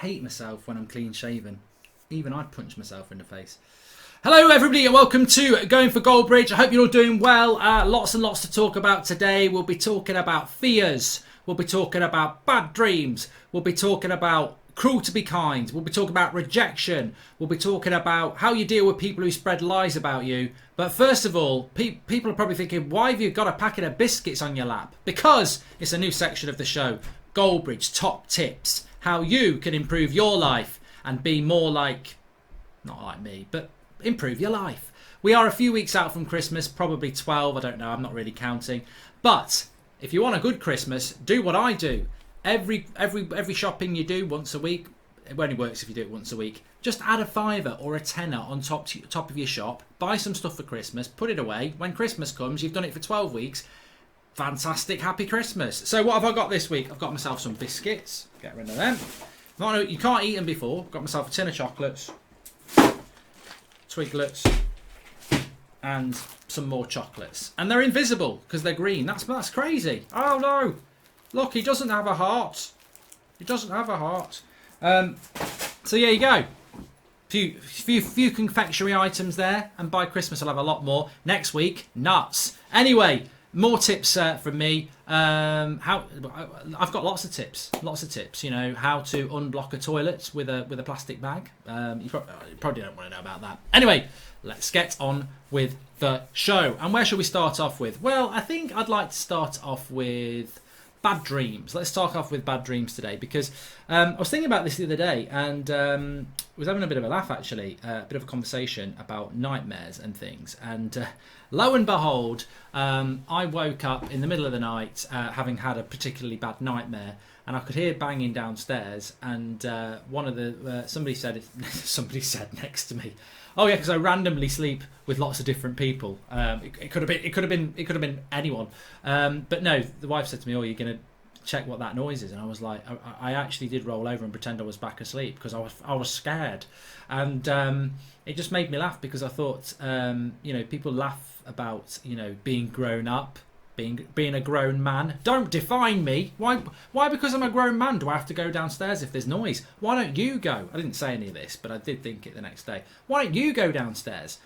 hate myself when I'm clean shaven. Even I'd punch myself in the face. Hello everybody and welcome to Going for Goldbridge. I hope you're all doing well. Lots and lots to talk about today. We'll be talking about fears. We'll be talking about bad dreams. We'll be talking about cruel to be kind. We'll be talking about rejection. We'll be talking about how you deal with people who spread lies about you. But first of all, people are probably thinking, why have you got a packet of biscuits on your lap? Because it's a new section of the show. Goldbridge Top Tips. How you can improve your life and be more like, not like me, but improve your life. We are a few weeks out from Christmas, probably 12, I don't know, I'm not really counting. But if you want a good Christmas, do what I do. Every shopping you do once a week, it only works if you do it once a week, just add a fiver or a tenner on top of your shop, buy some stuff for Christmas, put it away. When Christmas comes, you've done it for 12 weeks. Fantastic, happy Christmas. So what have I got this week? I've got myself some biscuits. Get rid of them. No, you can't eat them before. Got myself a tin of chocolates, Twiglets, and some more chocolates. And they're invisible because they're green. That's crazy. Oh no! Look, he doesn't have a heart. He doesn't have a heart. So there you go. Few confectionery items there, and by Christmas I'll have a lot more. Next week, nuts. Anyway. More tips from me. I've got lots of tips. You know, how to unblock a toilet with a plastic bag. You probably don't want to know about that. Anyway, let's get on with the show. And where should we start off with? Well, I think I'd like to start off with bad dreams. Let's start off with bad dreams today because I was thinking about this the other day and was having a bit of a laugh actually, a bit of a conversation about nightmares and things. And lo and behold, I woke up in the middle of the night having had a particularly bad nightmare, and I could hear banging downstairs. And one of the somebody said next to me, "Oh yeah, because I randomly sleep with lots of different people." It could have been anyone. But no, the wife said to me, "Oh, you're gonna check what that noise is," and I was like, I actually did roll over and pretend I was back asleep because I was scared, and it just made me laugh because I thought, people laugh about being grown up, being a grown man. Don't define me. Why because I'm a grown man do I have to go downstairs if there's noise? Why don't you go? I didn't say any of this, but I did think it the next day. Why don't you go downstairs?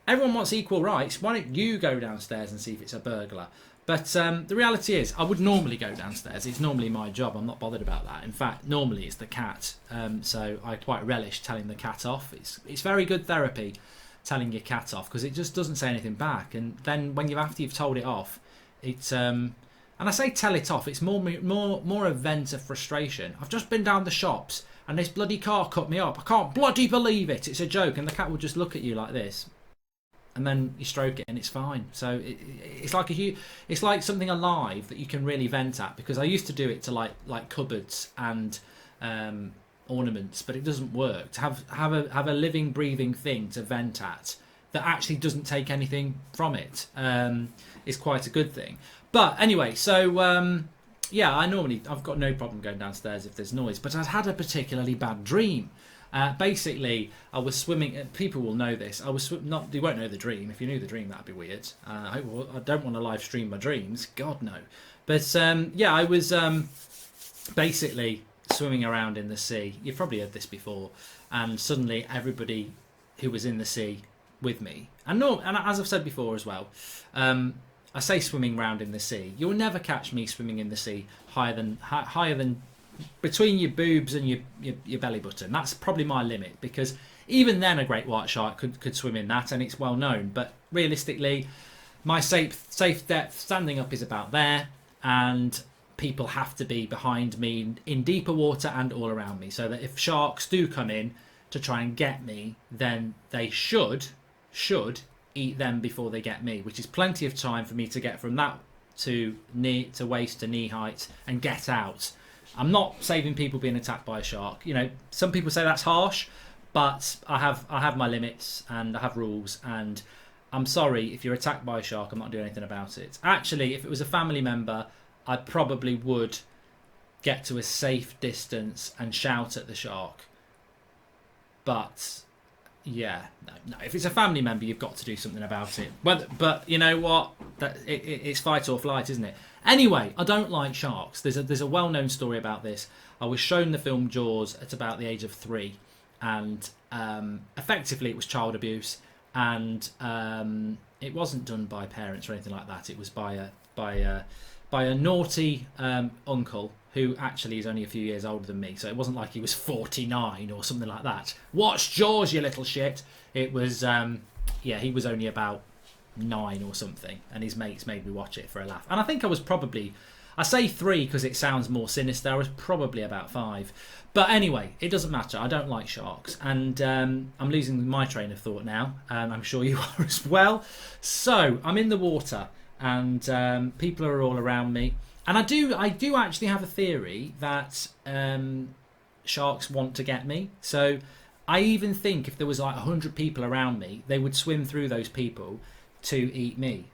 Everyone wants equal rights. Why don't you go downstairs and see if it's a burglar? But the reality is, I would normally go downstairs. It's normally my job. I'm not bothered about that. In fact, normally it's the cat. So I quite relish telling the cat off. It's very good therapy, telling your cat off, because it just doesn't say anything back. And then after you've told it off, it's and I say tell it off. It's more a vent of frustration. I've just been down the shops and this bloody car cut me up. I can't bloody believe it. It's a joke, and the cat will just look at you like this. And then you stroke it and it's fine. So it's like something alive that you can really vent at. Because I used to do it to like cupboards and ornaments, but it doesn't work. To have a living, breathing thing to vent at that actually doesn't take anything from it is quite a good thing. But anyway, so I've got no problem going downstairs if there's noise. But I'd had a particularly bad dream. Basically, I was swimming. People will know this. You won't know the dream. If you knew the dream, that'd be weird. I don't want to live stream my dreams. God no. But I was basically swimming around in the sea. You've probably heard this before. And suddenly, everybody who was in the sea with me, and as I've said before as well, I say swimming around in the sea. You'll never catch me swimming in the sea higher than between your boobs and your belly button. That's probably my limit, because even then a great white shark could swim in that, and it's well known. But realistically, my safe depth standing up is about there, and people have to be behind me in deeper water and all around me, so that if sharks do come in to try and get me, then they should eat them before they get me, which is plenty of time for me to get from that to waist to knee height and get out. I'm not saving people being attacked by a shark. Some people say that's harsh, but I have my limits and I have rules, and I'm sorry if you're attacked by a shark. I'm not doing anything about it. Actually, if it was a family member, I probably would get to a safe distance and shout at the shark. But Yeah, no. If it's a family member, you've got to do something about it. But you know what? It's fight or flight, isn't it? Anyway, I don't like sharks. There's a well-known story about this. I was shown the film Jaws at about the age of 3, and effectively it was child abuse, and it wasn't done by parents or anything like that. It was by a naughty uncle who actually is only a few years older than me. So it wasn't like he was 49 or something like that. Watch Jaws, you little shit. It was, he was only about 9 or something, and his mates made me watch it for a laugh. And I think I was probably, I say 3 because it sounds more sinister. I was probably about 5. But anyway, it doesn't matter. I don't like sharks. And I'm losing my train of thought now, and I'm sure you are as well. So I'm in the water, and people are all around me. And I do actually have a theory that sharks want to get me. So I even think if there was like 100 people around me, they would swim through those people to eat me.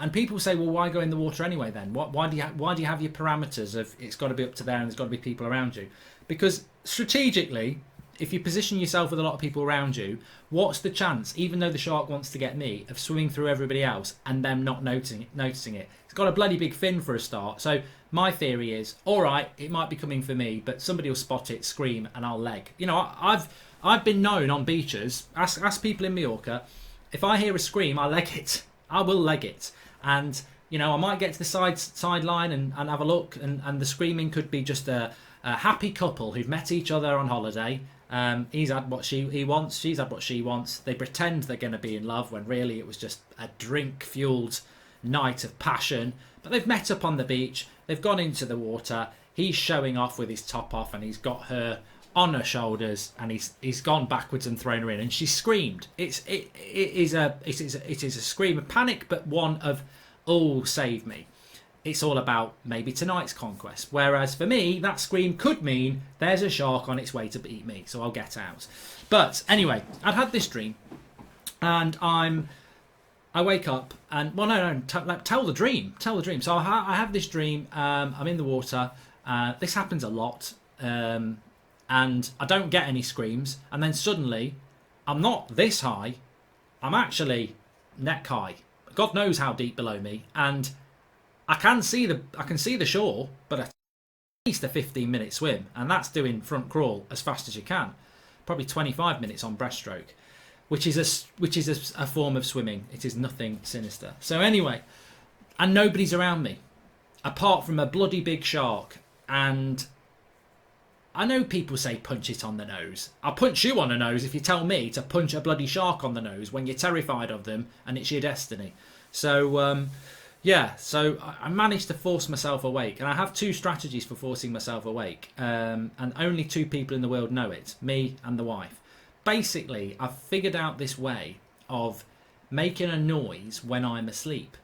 And people say, well, why go in the water anyway then? Why do you have your parameters of it's got to be up to there and there's got to be people around you? Because strategically, if you position yourself with a lot of people around you, what's the chance, even though the shark wants to get me, of swimming through everybody else and them not noticing it? It's got a bloody big fin for a start. So my theory is, all right, it might be coming for me, but somebody will spot it, scream, and I'll leg. You know, I've been known on beaches, ask people in Mallorca, if I hear a scream, I leg it. I will leg it. And, you know, I might get to the sideline and have a look, and the screaming could be just a happy couple who've met each other on holiday. He's had what he wants, she's had what she wants. They pretend they're going to be in love when really it was just a drink-fueled night of passion. But they've met up on the beach, they've gone into the water, he's showing off with his top off, and he's got her on her shoulders, and he's gone backwards and thrown her in, and she screamed. It is a scream of panic, but one of, oh, save me. It's all about maybe tonight's conquest. Whereas for me, that scream could mean there's a shark on its way to eat me, so I'll get out. But anyway, I'd had this dream, and I wake up, and well, no, tell the dream. So I have this dream. I'm in the water. This happens a lot, and I don't get any screams. And then suddenly, I'm not this high. I'm actually neck high. God knows how deep below me, and I can see the shore, but at least a 15-minute swim, and that's doing front crawl as fast as you can, probably 25 minutes on breaststroke, which is a form of swimming. It is nothing sinister. So anyway, and nobody's around me, apart from a bloody big shark. And I know people say punch it on the nose. I'll punch you on the nose if you tell me to punch a bloody shark on the nose when you're terrified of them and it's your destiny. So so I managed to force myself awake, and I have 2 strategies for forcing myself awake, and only 2 people in the world know it, me and the wife. Basically, I've figured out this way of making a noise when I'm asleep,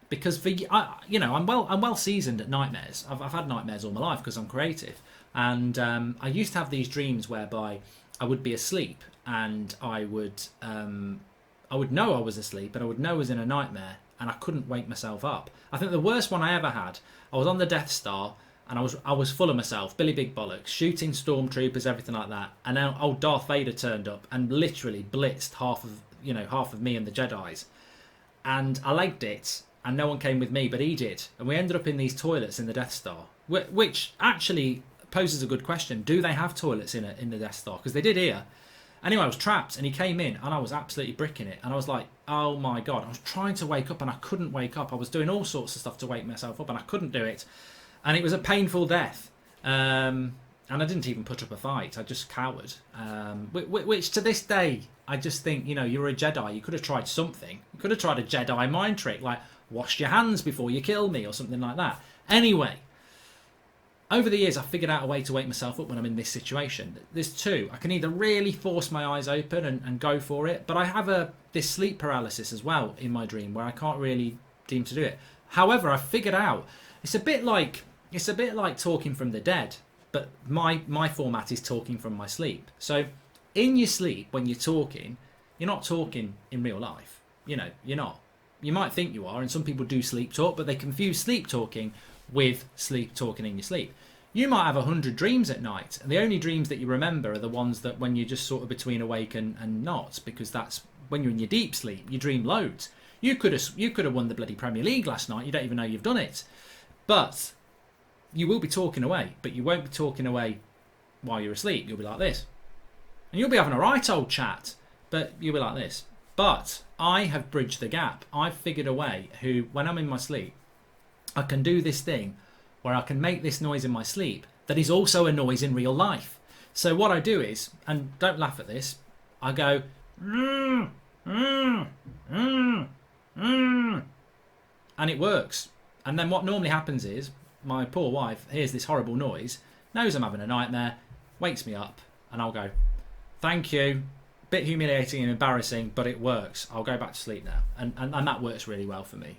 because I'm well seasoned at nightmares. I've had nightmares all my life because I'm creative, and I used to have these dreams whereby I would be asleep, and I would know I was asleep, but I would know I was in a nightmare, and I couldn't wake myself up. I think the worst one I ever had, I was on the Death Star, and I was full of myself, Billy Big Bollocks, shooting stormtroopers, everything like that. And now old Darth Vader turned up and literally blitzed half of me and the Jedis. And I legged it, and no one came with me, but he did. And we ended up in these toilets in the Death Star, which actually poses a good question. Do they have toilets in the Death Star? Because they did here. Anyway, I was trapped, and he came in, and I was absolutely bricking it. And I was like, oh my God. I was trying to wake up, and I couldn't wake up. I was doing all sorts of stuff to wake myself up, and I couldn't do it. And it was a painful death. And I didn't even put up a fight. I just cowered. Which to this day, I just think, you're a Jedi. You could have tried something. You could have tried a Jedi mind trick, like wash your hands before you kill me or something like that. Anyway, over the years, I've figured out a way to wake myself up when I'm in this situation. There's 2. I can either really force my eyes open and go for it, but I have this sleep paralysis as well in my dream where I can't really seem to do it. However, I've figured out it's a bit like talking from the dead, but my format is talking from my sleep. So in your sleep, when you're talking, you're not talking in real life. You're not. You might think you are, and some people do sleep talk, but they confuse sleep talking with sleep talking in your sleep. You might have 100 dreams at night, and the only dreams that you remember are the ones that when you're just sort of between awake and not, because that's when you're in your deep sleep. You dream loads. You could have won the bloody Premier League last night. You don't even know you've done it, but you will be talking away. But you won't be talking away while you're asleep. You'll be like this, and you'll be having a right old chat, but you'll be like this. But I have bridged the gap. I've figured a way when I'm in my sleep, I can do this thing where I can make this noise in my sleep that is also a noise in real life. So what I do is, and don't laugh at this, I go, and it works. And then what normally happens is, my poor wife hears this horrible noise, knows I'm having a nightmare, wakes me up, and I'll go, thank you, bit humiliating and embarrassing, but it works. I'll go back to sleep now. And that works really well for me.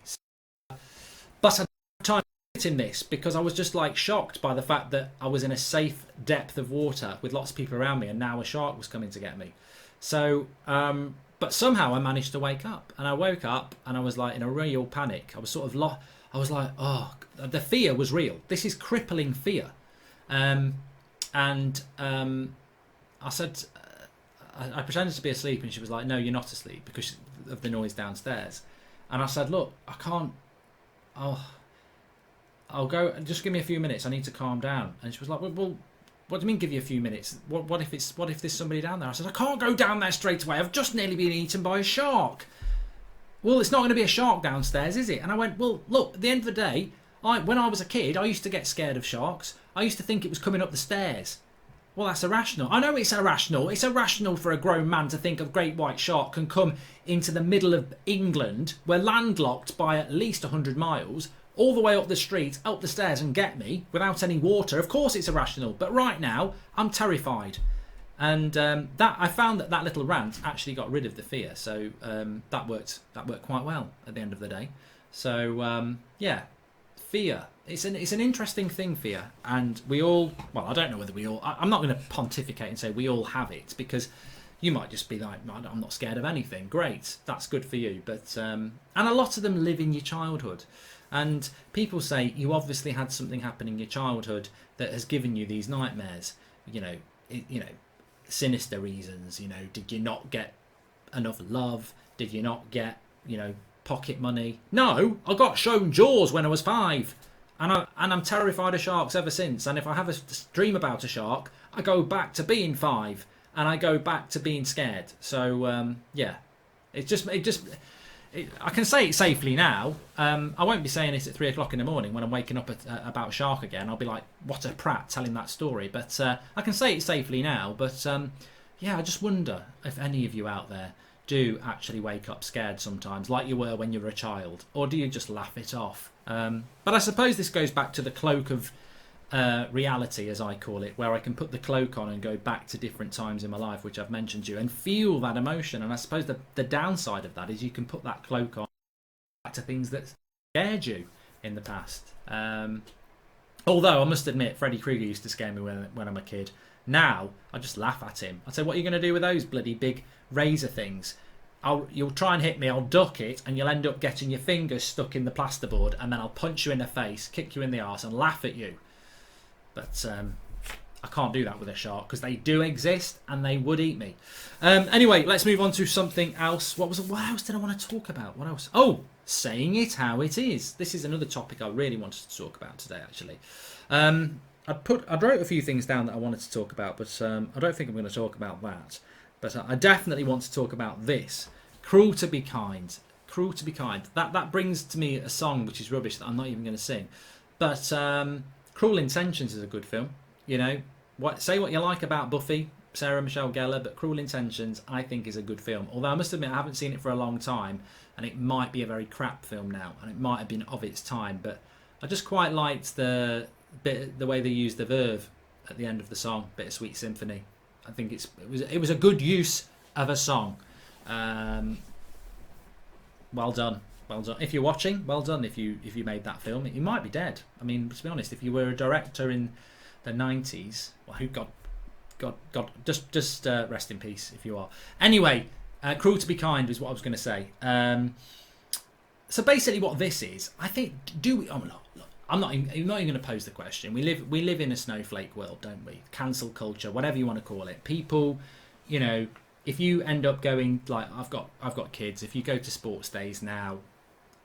But I time in this because I was just like shocked by the fact that I was in a safe depth of water with lots of people around me, and now a shark was coming to get me. So but somehow I managed to wake up, and I woke up and I was like in a real panic. I was sort of I was like, oh, the fear was real. This is crippling fear. I said, I pretended to be asleep, and she was like, no, you're not asleep, because of the noise downstairs. And I said, look, I can't, I'll go, just give me a few minutes, I need to calm down. And she was like, well, what do you mean give you a few minutes? What if there's somebody down there? I said, I can't go down there straight away. I've just nearly been eaten by a shark. Well, it's not going to be a shark downstairs, is it? And I went, well, look, at the end of the day, when I was a kid, I used to get scared of sharks. I used to think it was coming up the stairs. Well, that's irrational. I know it's irrational. It's irrational for a grown man to think a great white shark can come into the middle of England. We're landlocked by at least 100 miles, all the way up the street, up the stairs, and get me without any water. Of course it's irrational. But right now, I'm terrified. And I found that little rant actually got rid of the fear. So that worked quite well at the end of the day. So, yeah, fear. It's an interesting thing, fear, and we all. Well, I don't know whether we all. I'm not going to pontificate and say we all have it, because you might just be like, I'm not scared of anything. Great, that's good for you. But and a lot of them live in your childhood, and people say you obviously had something happen in your childhood that has given you these nightmares. Sinister reasons. Did you not get enough love? Did you not get pocket money? No, I got shown Jaws when I was 5. And I'm terrified of sharks ever since. And if I have a dream about a shark, I go back to being 5, and I go back to being scared. So yeah, I can say it safely now. I won't be saying it at 3 o'clock in the morning when I'm waking up about a shark again. I'll be like, what a prat telling that story. But I can say it safely now. But yeah, I just wonder if any of you out there do actually wake up scared sometimes, like you were when you were a child, or do you just laugh it off? But I suppose this goes back to the cloak of reality, as I call it, where I can put the cloak on and go back to different times in my life, which I've mentioned to you, and feel that emotion. And I suppose the downside of that is you can put that cloak on back to things that scared you in the past. Although I must admit, Freddy Krueger used to scare me when I'm a kid. Now I just laugh at him. I say, what are you going to do with those bloody big razor things? You'll try and hit me, I'll duck it, and you'll end up getting your fingers stuck in the plasterboard, and then I'll punch you in the face, kick you in the arse, and laugh at you. But I can't do that with a shark, because they do exist, and they would eat me. Anyway, let's move on to something else. What else did I want to talk about? What else? Oh, saying it how it is. This is another topic I really wanted to talk about today, actually. I wrote a few things down that I wanted to talk about, but I don't think I'm going to talk about that. But I definitely want to talk about this. Cruel to be kind. Cruel to be kind. That brings to me a song which is rubbish that I'm not even going to sing. But Cruel Intentions is a good film. Say what you like about Buffy, Sarah Michelle Gellar, but Cruel Intentions I think is a good film. Although I must admit I haven't seen it for a long time, and it might be a very crap film now, and it might have been of its time. But I just quite liked the way they used the verve at the end of the song, Bittersweet Symphony. I think it was a good use of a song. Well done. If you're watching, well done. If you made that film, you might be dead. I mean, to be honest, if you were a director in the 90s, well, God, just rest in peace if you are. Anyway, Cruel to be Kind is what I was going to say. So basically, what this is, I think, I'm not even going to pose the question. We live in a snowflake world, don't we? Cancel culture, whatever you want to call it. People, if you end up going, like, I've got kids. If you go to sports days now,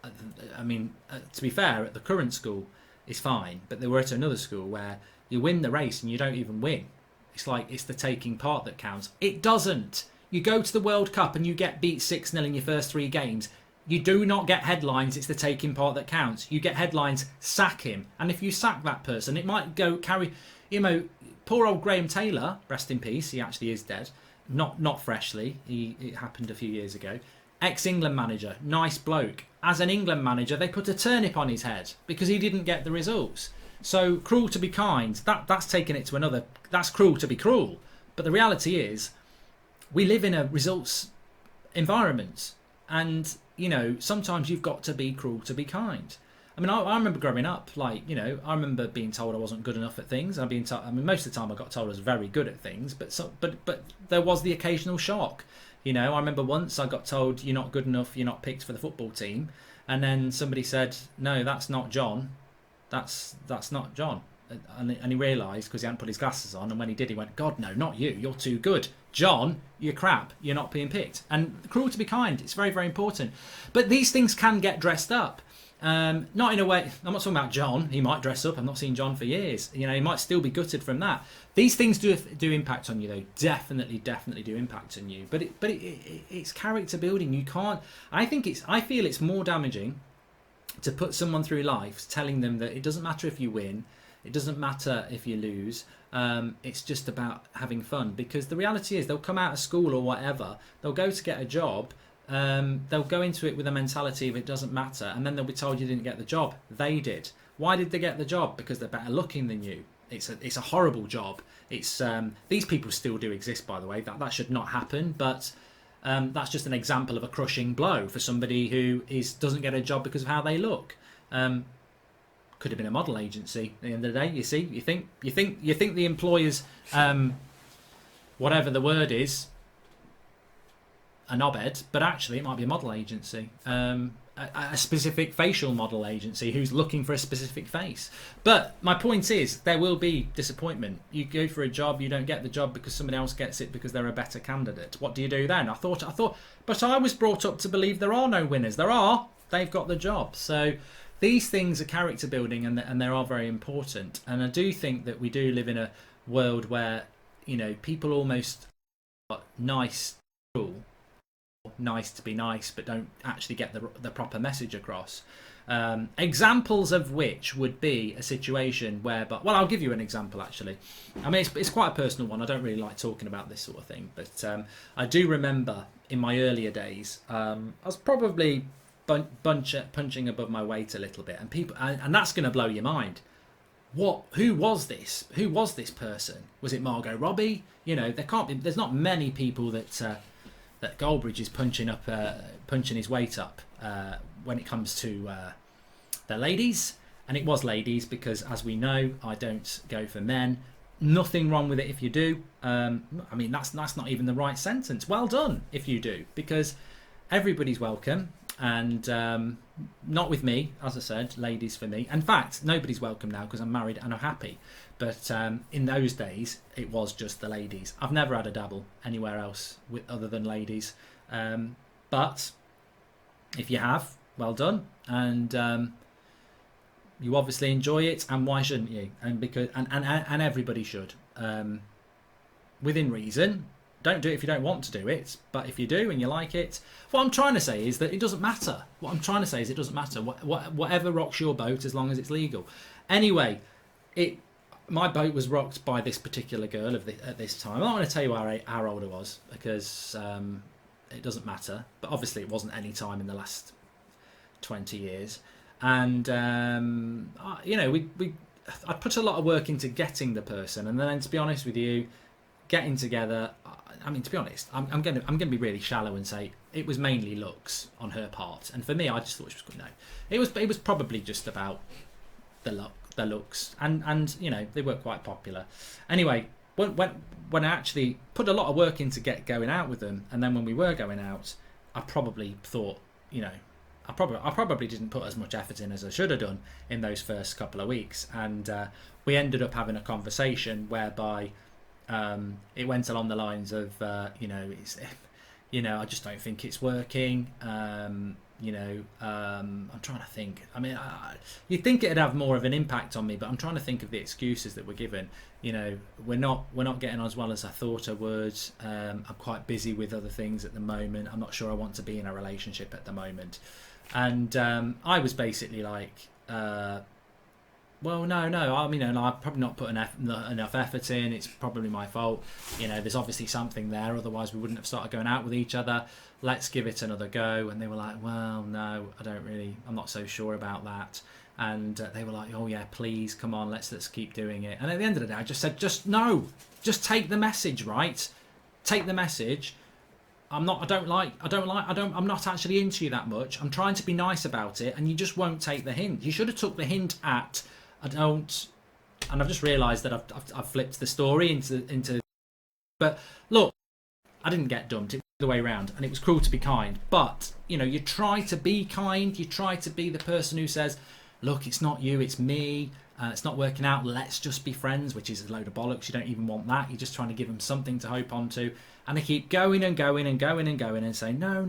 to be fair, at the current school, it's fine. But they were at another school where you win the race and you don't even win. It's like it's the taking part that counts. It doesn't. You go to the World Cup and you get beat 6-0 in your first 3 games. You do not get headlines, it's the taking part that counts. You get headlines, sack him. And if you sack that person, it might go carry... poor old Graham Taylor, rest in peace, he actually is dead. Not freshly, it happened a few years ago. Ex-England manager, nice bloke. As an England manager, they put a turnip on his head because he didn't get the results. So, cruel to be kind, that's taken it to another... That's cruel to be cruel. But the reality is, we live in a results environment. And, sometimes you've got to be cruel to be kind. I mean, I remember growing up, I remember being told I wasn't good enough at things. Most of the time I got told I was very good at things, but there was the occasional shock. I remember once I got told, you're not good enough, you're not picked for the football team. And then somebody said, no, that's not John. That's not John. And he realised, because he hadn't put his glasses on, and when he did, he went, God, no, not you, you're too good. John, you're crap, you're not being picked. And cruel to be kind, it's very, very important. But these things can get dressed up. Not in a way, I'm not talking about John, he might dress up, I've not seen John for years. He might still be gutted from that. These things do impact on you, though. Definitely do impact on you. But it's character building. You can't, I feel it's more damaging to put someone through life telling them that it doesn't matter if you win, it doesn't matter if you lose, it's just about having fun. Because the reality is they'll come out of school or whatever, they'll go to get a job, they'll go into it with a mentality of it doesn't matter, and then they'll be told you didn't get the job. They did. Why did they get the job? Because they're better looking than you. It's a horrible job. It's these people still do exist, by the way. That should not happen, but that's just an example of a crushing blow for somebody who doesn't get a job because of how they look. Could have been a model agency at the end of the day. You see, you think the employers, whatever the word is, a knobhead, but actually it might be a model agency, a specific facial model agency who's looking for a specific face. But my point is, there will be disappointment. You go for a job, you don't get the job because somebody else gets it because they're a better candidate. What do you do then? I thought, but I was brought up to believe there are no winners. There are. They've got the job. So these things are character building, and they are very important. And I do think that we do live in a world where people almost are nice, cool. Nice to be nice, but don't actually get the proper message across. Examples of which would be a situation whereby, well, I'll give you an example actually. I mean, it's quite a personal one. I don't really like talking about this sort of thing, but I do remember in my earlier days, I was probably punching above my weight a little bit, and people, and that's going to blow your mind. Who was this? Who was this person? Was it Margot Robbie? There's not many people that Goldbridge is punching his weight up when it comes to the ladies. And it was ladies, because as we know, I don't go for men. Nothing wrong with it if you do. That's not even the right sentence. Well done if you do, because everybody's welcome. And not with me, as I said, ladies for me. In fact, nobody's welcome now because I'm married and I'm happy. But in those days, it was just the ladies. I've never had a dabble anywhere else other than ladies. But if you have, well done. And you obviously enjoy it. And why shouldn't you? And everybody should. Within reason. Don't do it if you don't want to do it, but if you do and you like it, what I'm trying to say is that it doesn't matter. Whatever rocks your boat, as long as it's legal. Anyway, my boat was rocked by this particular girl at this time. I'm not going to tell you how old I was, because it doesn't matter. But obviously, it wasn't any time in the last 20 years. And I put a lot of work into getting the person, and then to be honest with you, getting together. I mean, to be honest, I'm going to be really shallow and say it was mainly looks on her part, and for me, I just thought she was good. No, it was probably just about the looks, and they were quite popular. Anyway, when I actually put a lot of work into going out with them, and then when we were going out, I probably thought, I probably didn't put as much effort in as I should have done in those first couple of weeks, and we ended up having a conversation whereby it went along the lines of I just don't think it's working. I'm trying to think. I mean, you'd think it'd have more of an impact on me, but I'm trying to think of the excuses that were given. We're not getting on as well as I thought I would. I'm quite busy with other things at the moment. I'm not sure I want to be in a relationship at the moment. And I was basically like, well, no. I mean, I've probably not put enough effort in. It's probably my fault. There's obviously something there. Otherwise, we wouldn't have started going out with each other. Let's give it another go. And they were like, well, no, I'm not so sure about that. And they were like, oh yeah, please, come on, let's keep doing it. And at the end of the day, I just said, just take the message, right? Take the message. I'm not actually into you that much. I'm trying to be nice about it, and you just won't take the hint. You should have took the hint at, I don't, and I've just realised that I've flipped the story into. But look, I didn't get dumped. It was the way around, and it was cruel to be kind. But you try to be kind. You try to be the person who says, look, it's not you, it's me. It's not working out. Let's just be friends, which is a load of bollocks. You don't even want that. You're just trying to give them something to hope onto. And they keep going and going and going and going and say, no,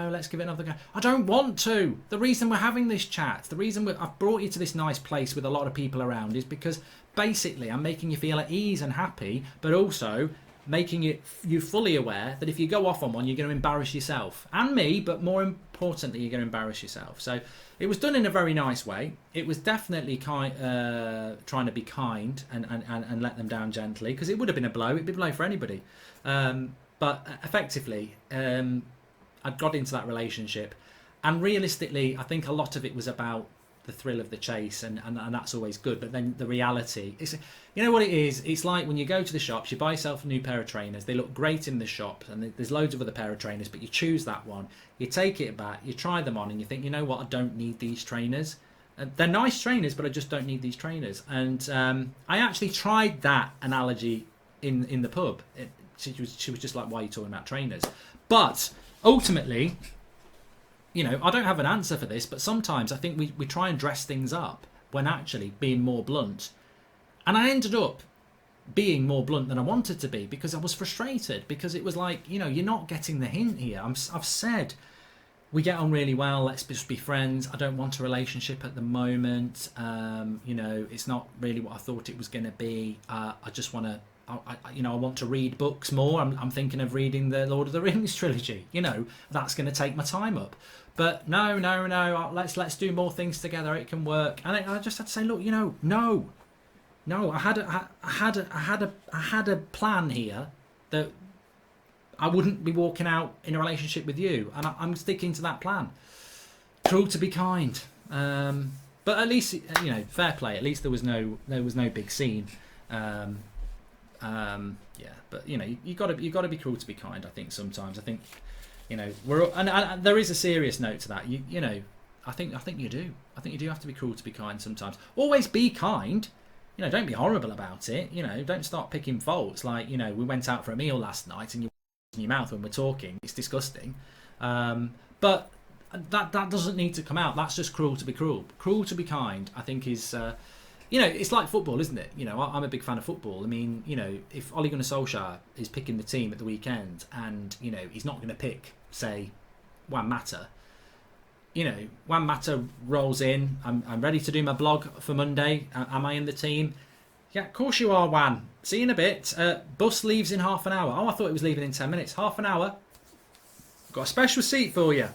let's give it another go. I don't want to. The reason we're having this chat, the reason I've brought you to this nice place with a lot of people around is because basically I'm making you feel at ease and happy, but also making you fully aware that if you go off on one, you're going to embarrass yourself and me, but more importantly, you're going to embarrass yourself. So it was done in a very nice way. It was definitely trying to be kind and let them down gently, because it would have been a blow. It'd be a blow for anybody. But effectively, I got into that relationship, and realistically, I think a lot of it was about the thrill of the chase, and that's always good. But then the reality is, what it is? It's like when you go to the shops, you buy yourself a new pair of trainers. They look great in the shop, and there's loads of other pair of trainers, but you choose that one. You take it back, you try them on, and you think, you know what? I don't need these trainers. They're nice trainers, but I just don't need these trainers. And I actually tried that analogy in the pub. She was just like, why are you talking about trainers? But ultimately, I don't have an answer for this, but sometimes I think we try and dress things up when actually being more blunt. And I ended up being more blunt than I wanted to be, because I was frustrated, because it was like, you're not getting the hint here. I've said, we get on really well, let's just be friends. I don't want a relationship at the moment. It's not really what I thought it was going to be. I just want to, I want to read books more. I'm thinking of reading the Lord of the Rings trilogy. That's going to take my time up. But no. Let's do more things together. It can work. And I just had to say, look, no. I had a plan here that I wouldn't be walking out in a relationship with you, and I'm sticking to that plan. Cruel to be kind. But at least fair play. At least there was no big scene. But you got to be cruel to be kind. I think sometimes. I think we're and there is a serious note to that. I think you do. I think you do have to be cruel to be kind sometimes. Always be kind. Don't be horrible about it. Don't start picking faults. Like we went out for a meal last night and you're in your mouth when we're talking. It's disgusting. But that doesn't need to come out. That's just cruel to be cruel. Cruel to be kind, I think, is. It's like football, isn't it? I'm a big fan of football. I mean, if Ole Gunnar Solskjaer is picking the team at the weekend and, he's not going to pick, say, Juan Mata. Juan Mata rolls in. I'm ready to do my blog for Monday. Am I in the team? Yeah, of course you are, Juan. See you in a bit. Bus leaves in half an hour. Oh, I thought it was leaving in 10 minutes. Half an hour. Got a special seat for you.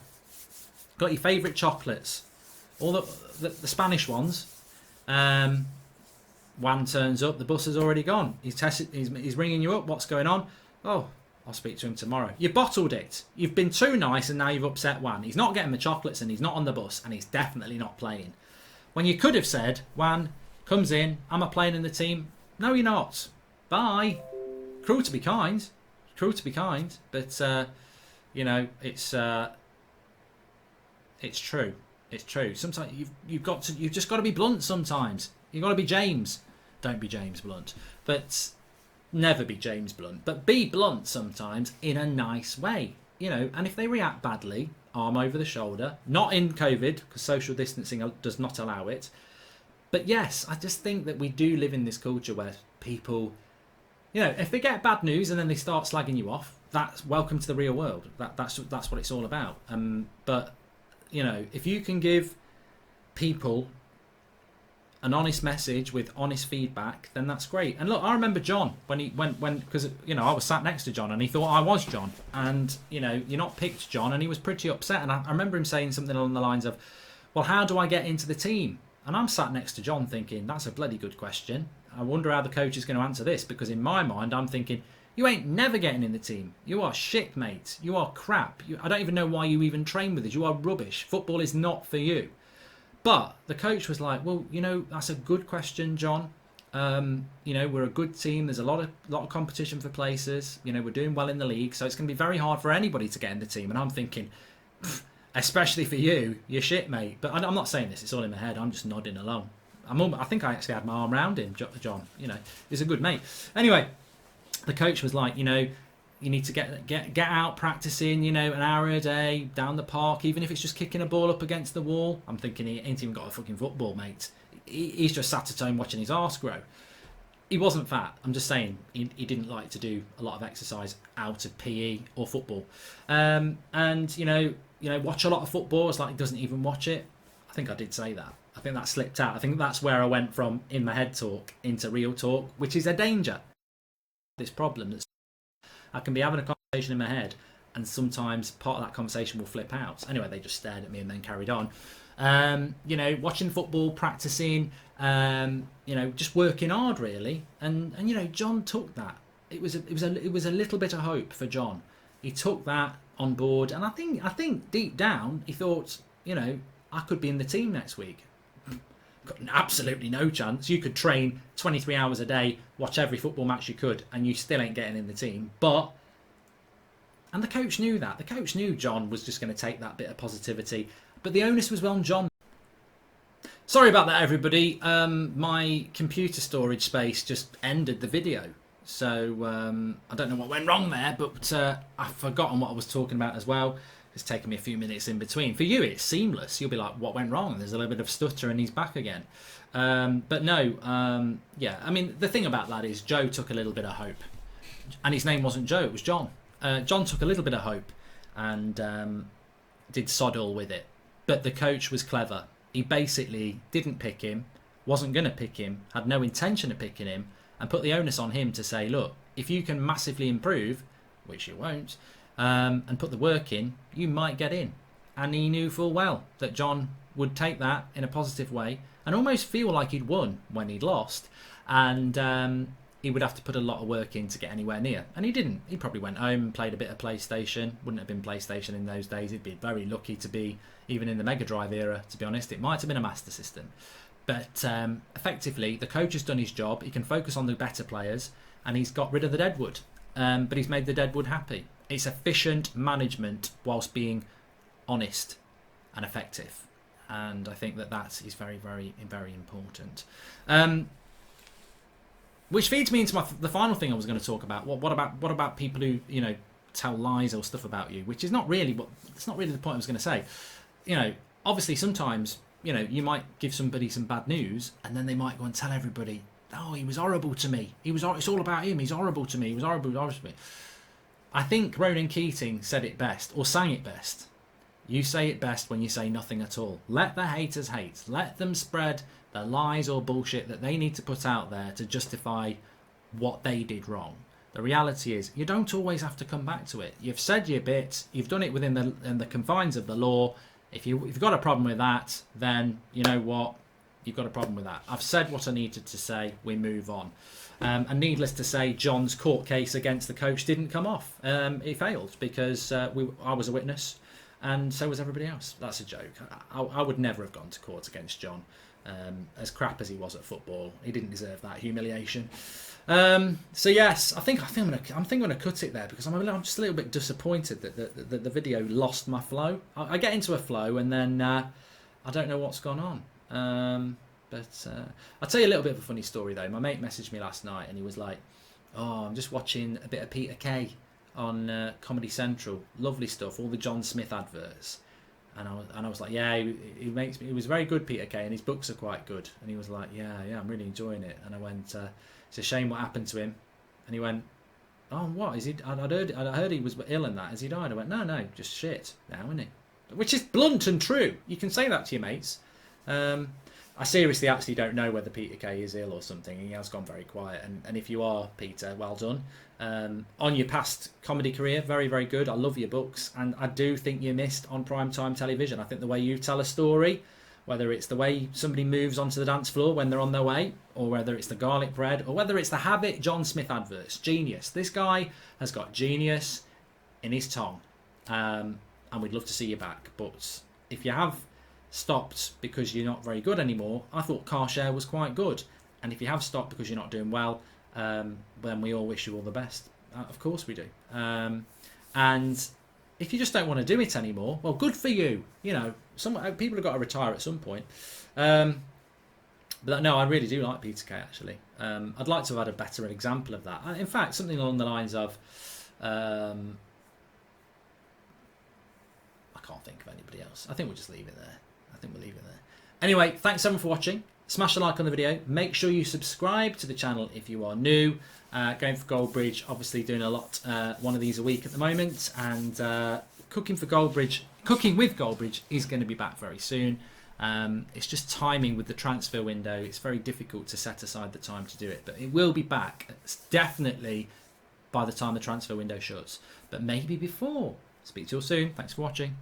Got your favourite chocolates. All the Spanish ones. Juan turns up, the bus has already gone. He's ringing you up. What's going on? Oh, I'll speak to him tomorrow. You bottled it. You've been too nice and now you've upset Juan. He's not getting the chocolates and he's not on the bus and he's definitely not playing. When you could have said, Juan comes in, am I playing in the team? No, you're not. Bye. Cruel to be kind. Cruel to be kind. But, it's true. It's true. Sometimes you've just got to be blunt. Sometimes you've got to be James. Don't be James Blunt, but never be James Blunt. But be blunt sometimes in a nice way. and if they react badly, arm over the shoulder, not in COVID, because social distancing does not allow it. But yes, I just think that we do live in this culture where people, if they get bad news and then they start slagging you off, that's welcome to the real world. That's what it's all about. But if you can give people an honest message with honest feedback, then that's great. And look, I remember John when because I was sat next to John and he thought I was John, and you're not picked John, and he was pretty upset. And I remember him saying something along the lines of, "Well, how do I get into the team?" And I'm sat next to John thinking, that's a bloody good question. I wonder how the coach is going to answer this, because in my mind I'm thinking, you ain't never getting in the team. You are shit, mate. You are crap. I don't even know why you even train with us. You are rubbish. Football is not for you. But the coach was like, well, that's a good question, John. We're a good team. There's a lot of competition for places. We're doing well in the league, so it's going to be very hard for anybody to get in the team. And I'm thinking, especially for you, you're shit, mate. But I'm not saying this. It's all in my head. I'm just nodding along. I think I actually had my arm around him, John. He's a good mate. Anyway, the coach was like, you need to get out practicing, an hour a day down the park, even if it's just kicking a ball up against the wall. I'm thinking he ain't even got a fucking football, mate. He's just sat at home watching his arse grow. He wasn't fat. I'm just saying he didn't like to do a lot of exercise out of PE or football. And watch a lot of football. It's like he doesn't even watch it. I think I did say that. I think that slipped out. I think that's where I went from in my head talk into real talk, which is a danger. This problem that I can be having a conversation in my head, and sometimes part of that conversation will flip out. Anyway, they just stared at me and then carried on. Watching football, practicing, just working hard really. And John took that. It was a little bit of hope for John. He took that on board, and I think deep down he thought, I could be in the team next week. Got absolutely no chance. You could train 23 hours a day, watch every football match you could, and you still ain't getting in the team. And the coach knew that. The coach knew John was just going to take that bit of positivity. But the onus was on John. Sorry about that, everybody. My computer storage space just ended the video. So I don't know what went wrong there, but I've forgotten what I was talking about as well. It's taken me a few minutes in between. For you, it's seamless. You'll be like, what went wrong? There's a little bit of stutter and he's back again. But no, the thing about that is Joe took a little bit of hope. And his name wasn't Joe, it was John. John took a little bit of hope and did sod all with it. But the coach was clever. He basically didn't pick him, wasn't going to pick him, had no intention of picking him, and put the onus on him to say, look, if you can massively improve, which you won't, and put the work in, you might get in. And he knew full well that John would take that in a positive way and almost feel like he'd won when he'd lost, and he would have to put a lot of work in to get anywhere near. And he didn't. He probably went home and played a bit of PlayStation. Wouldn't have been PlayStation in those days. He'd be very lucky to be even in the Mega Drive era, to be honest. It might have been a Master System. But effectively, the coach has done his job. He can focus on the better players, and he's got rid of the deadwood. But he's made the deadwood happy. It's efficient management whilst being honest and effective. And I think that is very, very, very important. Which feeds me into the final thing I was going to talk about. What about people who tell lies or stuff about you? Which is not really the point I was going to say. Obviously sometimes you might give somebody some bad news, and then they might go and tell everybody, "Oh, he was horrible to me. It's all about him. He's horrible to me. He was horrible to me." I think Ronan Keating said it best, or sang it best. You say it best when you say nothing at all. Let the haters hate. Let them spread the lies or bullshit that they need to put out there to justify what they did wrong. The reality is, you don't always have to come back to it. You've said your bit. You've done it within the confines of the law. If you've got a problem with that, then you know what? You've got a problem with that. I've said what I needed to say. We move on. And needless to say, John's court case against the coach didn't come off. It failed because I was a witness, and so was everybody else. That's a joke. I would never have gone to court against John. As crap as he was at football, he didn't deserve that humiliation. So yes, I think I'm gonna cut it there because I'm just a little bit disappointed that the video lost my flow. I get into a flow and then I don't know what's gone on. But I'll tell you a little bit of a funny story though. My mate messaged me last night and he was like, "Oh, I'm just watching a bit of Peter Kay on Comedy Central. Lovely stuff. All the John Smith adverts. And I was like, yeah, he was very good, Peter Kay, and his books are quite good. And he was like, yeah, I'm really enjoying it. And I went, it's a shame what happened to him. And he went, oh, what is he? I'd heard he was ill and that. Has he died? I went, no, just shit now, isn't he? Which is blunt and true. You can say that to your mates. I seriously actually don't know whether Peter Kay is ill or something. He has gone very quiet. And if you are, Peter, well done. On your past comedy career, very, very good. I love your books. And I do think you missed on primetime television. I think the way you tell a story, whether it's the way somebody moves onto the dance floor when they're on their way, or whether it's the garlic bread, or whether it's the Habit John Smith adverts. Genius. This guy has got genius in his tongue. And we'd love to see you back. But if you have stopped because you're not very good anymore, I thought Car Share was quite good. And if you have stopped because you're not doing well, then we all wish you all the best. Of course we do. And if you just don't want to do it anymore, well, good for you. You know, people have got to retire at some point. But no, I really do like Peter Kay, actually. I'd like to have had a better example of that. In fact, something along the lines of, I can't think of anybody else. I think we'll just leave it there. Anyway, thanks everyone for watching. Smash a like on the video. Make sure you subscribe to the channel if you are new. Going for Goldbridge, obviously doing a lot, one of these a week at the moment. And cooking with Goldbridge is going to be back very soon. It's just timing with the transfer window. It's very difficult to set aside the time to do it. But it will be back. It's definitely by the time the transfer window shuts. But maybe before. Speak to you all soon. Thanks for watching.